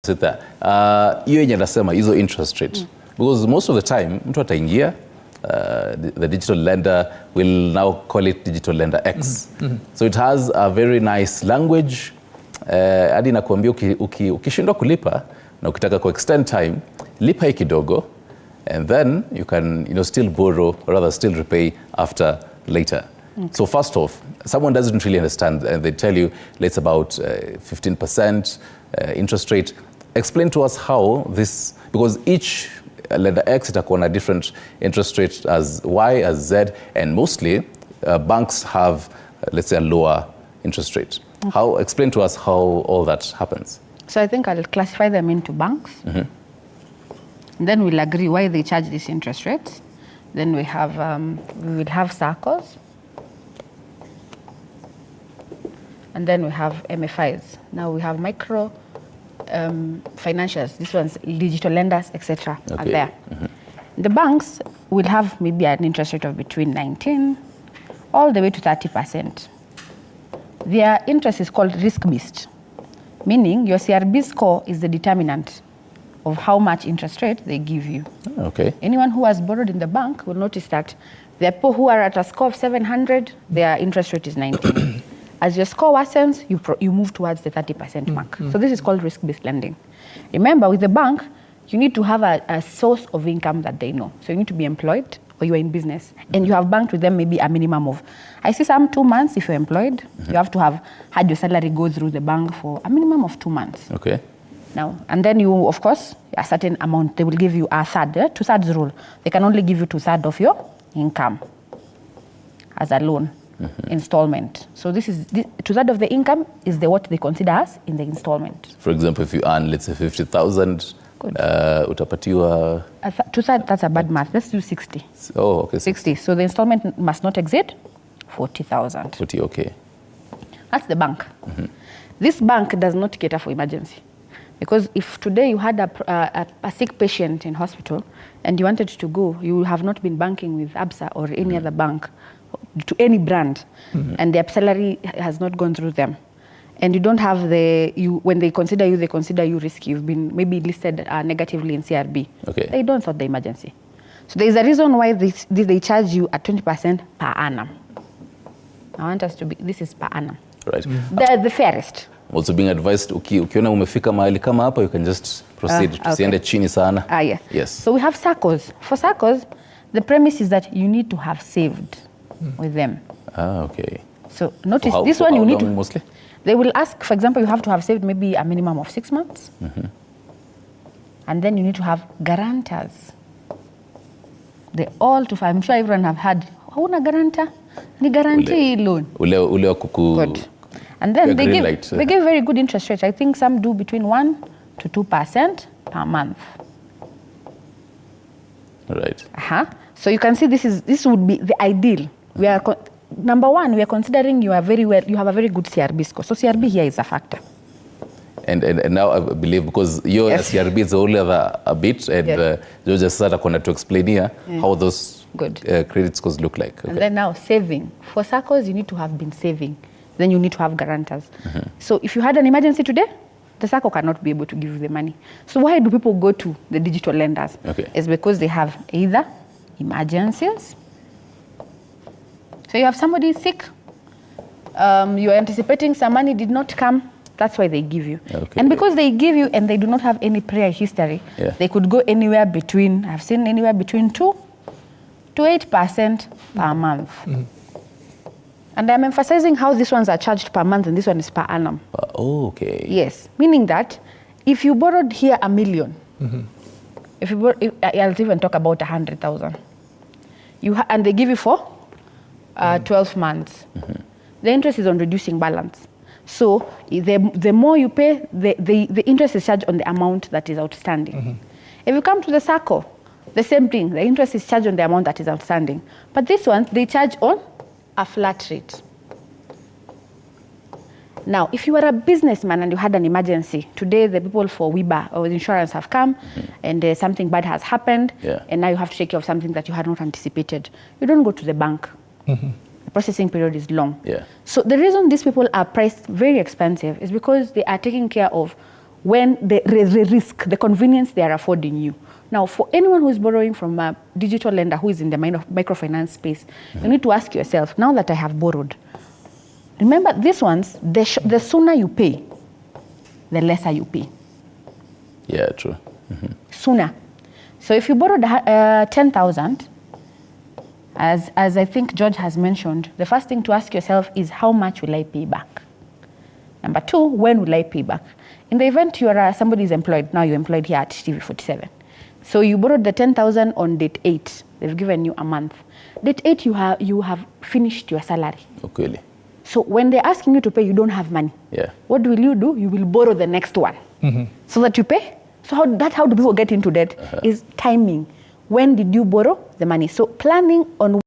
Sit there. Hiyo yenye nasema hizo interest rate. Because most of the time mtu ataingia the digital lender will now call it digital lender X. So it has a very nice language. Hadi nakuambia ukishindwa kulipa na ukitaka ku extend time, lipa hii kidogo and then you can still borrow or rather still repay after later. So first off, someone doesn't really understand and they tell you it's about 15% interest rate. Explain to us how this, because each lender X itakuwa na different interest rate as Y, as Z, and mostly banks have, let's say, a lower interest rate. Explain to us how all that happens. So I think I'll classify them into banks. And then we'll agree why they charge these interest rates. Then we will have Saccos. And then we have MFIs. Now we have micro financials, this one's digital lenders, etc. are there. The banks will have maybe an interest rate of between 19 all the way to 30%. Their interest is called risk-based, meaning your CRB score is the determinant of how much interest rate they give you. Anyone who has borrowed in the bank will notice that the people who are at a score of 700, their interest rate is 19. As your score worsens, you move towards the 30% mark. So this is called risk-based lending. Remember, with the bank, you need to have a source of income that they know. So you need to be employed or you are in business. And you have banked with them maybe a minimum of, I see some 2 months if you're employed. You have to have had your salary go through the bank for a minimum of 2 months. Now, and then you, of course, a certain amount, they will give you a third, 2/3 rule. They can only give you 2/3 of your income as a loan. Installment. So this is 2/3 of the income is what they consider as in the installment. For example, if you earn, let's say 50,000, utapatiwa 2/3. That's a bad math. Let's do 60. Oh, okay. 60. So the installment must not exceed 40,000. 40, okay. That's the bank. This bank does not cater for emergency, because if today you had a sick patient in hospital and you wanted to go, you have not been banking with ABSA or any other bank to any brand, and their salary has not gone through them, and you don't have when they consider you risky. You've been maybe listed negatively in CRB. They don't sort the emergency. So there is a reason why they charge you at 20% per annum. I want us to be, this is per annum. Right. They're the fairest. Also being advised, ukiona umefika mahali kama hapa, you can just proceed. Tusiende chini sana. Yes. So we have Saccos. For Saccos, the premise is that you need to have saved with them. So notice this one, you need to, mostly? They will ask, for example, you have to have saved maybe a minimum of 6 months. And then you need to have guarantors. I'm sure everyone have had, hauna guarantor? Ni guarantee loan. Ule kuku. Good. And then they give very good interest rates. I think some do between 1% to 2% per month. Right. So you can see this would be the ideal. We are number one, we are considering you have a very good CRB score. So CRB here is a factor. And now I believe, because your CRB is only a bit, and you just started to explain here how those credit scores look like. And then now saving. For Saccos, you need to have been saving. Then you need to have guarantors. So if you had an emergency today, the Sacco cannot be able to give you the money. So why do people go to the digital lenders? It's because they have either emergencies. So you have somebody sick, you are anticipating some money did not come, that's why they give you. And because they give you and they do not have any prior history, they could go anywhere between, I've seen anywhere between 2 to 8% per month. And I'm emphasizing how these ones are charged per month and this one is per annum. Yes, meaning that if you borrowed here $1 million, I'll even talk about 100,000, and they give you for 12 months. The interest is on reducing balance. So the more you pay, the interest is charged on the amount that is outstanding. If you come to the Sacco, the same thing. The interest is charged on the amount that is outstanding. But this one, they charge on a flat rate. Now, if you are a businessman and you had an emergency, today the people for WIBA or insurance have come and something bad has happened, and now you have to take care of something that you had not anticipated. You don't go to the bank. The processing period is long. So the reason these people are priced very expensive is because they are taking care of when the risk, the convenience they are affording you. Now, for anyone who is borrowing from a digital lender who is in the microfinance space, you need to ask yourself, now that I have borrowed, remember these ones, the sooner you pay, the lesser you pay. Yeah, true. Sooner. So if you borrowed 10,000, as I think George has mentioned, the first thing to ask yourself is, how much will I pay back? Number two, when will I pay back? In the event you are somebody is employed, now you're employed here at TV47. So you borrowed the 10,000 on date 8. They've given you a month. Date 8, you have finished your salary. Okay. Really? So when they're asking you to pay, you don't have money. Yeah. What will you do? You will borrow the next one so that you pay. So how do people get into debt? Is timing. When did you borrow the money? So planning on